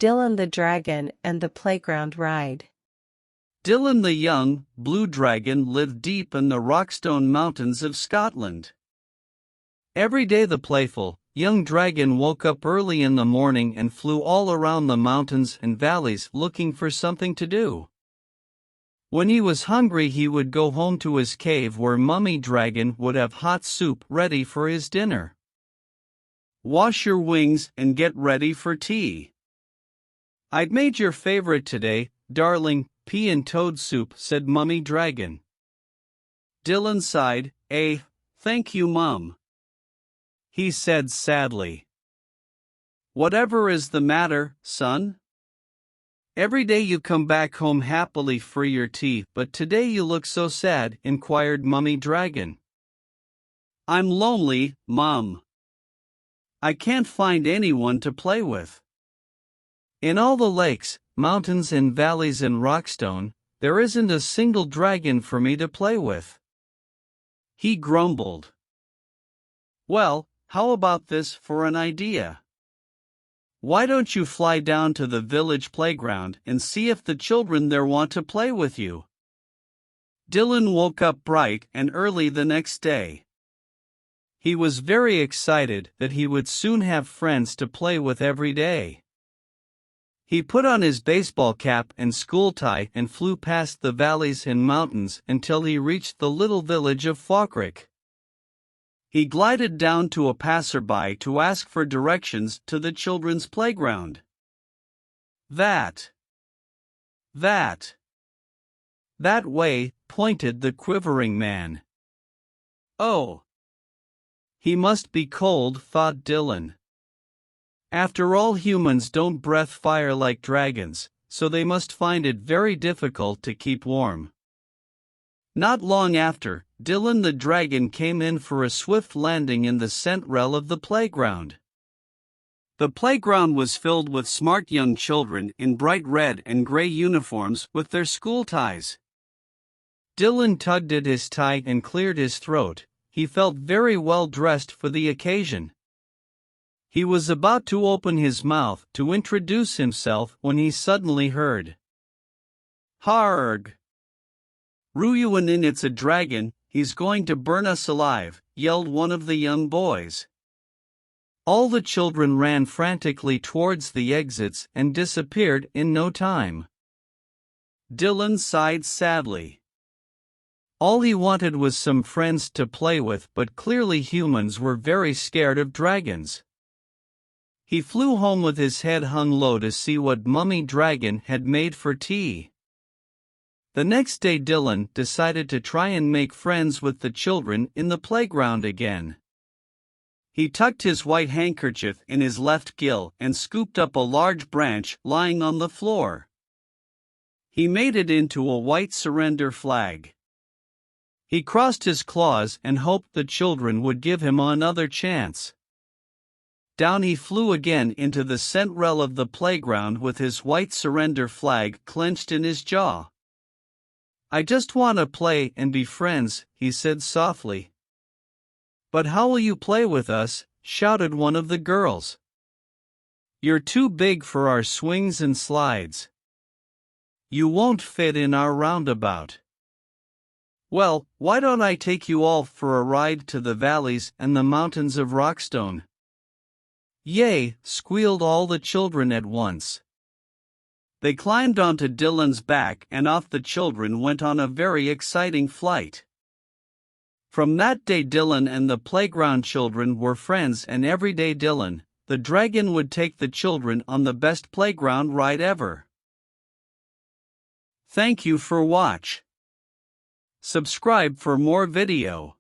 Dylan the Dragon and the Playground Ride. Dylan the young, blue dragon lived deep in the Rockstone Mountains of Scotland. Every day the playful, young dragon woke up early in the morning and flew all around the mountains and valleys looking for something to do. When he was hungry he would go home to his cave where Mummy Dragon would have hot soup ready for his dinner. "Wash your wings and get ready for tea. I'd made your favorite today, darling, pea and toad soup," said Mummy Dragon. Dylan sighed. Thank you, Mum," he said sadly. "Whatever is the matter, son? Every day you come back home happily for your tea, but today you look so sad," inquired Mummy Dragon. "I'm lonely, Mum. I can't find anyone to play with. In all the lakes, mountains and valleys in Rockstone, there isn't a single dragon for me to play with," he grumbled. "Well, how about this for an idea? Why don't you fly down to the village playground and see if the children there want to play with you?" Dylan woke up bright and early the next day. He was very excited that he would soon have friends to play with every day. He put on his baseball cap and school tie and flew past the valleys and mountains until he reached the little village of Falkirk. He glided down to a passerby to ask for directions to the children's playground. That way, pointed the quivering man. "Oh, he must be cold," thought Dylan. "After all, humans don't breathe fire like dragons, so they must find it very difficult to keep warm." Not long after, Dylan the dragon came in for a swift landing in the central of the playground. The playground was filled with smart young children in bright red and gray uniforms with their school ties. Dylan tugged at his tie and cleared his throat. He felt very well dressed for the occasion. He was about to open his mouth to introduce himself when he suddenly heard, "Harg! Ruyuanin, it's a dragon, he's going to burn us alive," yelled one of the young boys. All the children ran frantically towards the exits and disappeared in no time. Dylan sighed sadly. All he wanted was some friends to play with, but clearly humans were very scared of dragons. He flew home with his head hung low to see what Mummy Dragon had made for tea. The next day Dylan decided to try and make friends with the children in the playground again. He tucked his white handkerchief in his left gill and scooped up a large branch lying on the floor. He made it into a white surrender flag. He crossed his claws and hoped the children would give him another chance. Down he flew again into the central of the playground with his white surrender flag clenched in his jaw. "I just want to play and be friends," he said softly. "But how will you play with us?" shouted one of the girls. "You're too big for our swings and slides. You won't fit in our roundabout." "Well, why don't I take you all for a ride to the valleys and the mountains of Rockstone?" "Yay!" squealed all the children at once. They climbed onto Dylan's back and off the children went on a very exciting flight. From that day Dylan and the playground children were friends, and every day Dylan, the dragon, would take the children on the best playground ride ever. Thank you for watch. Subscribe for more video.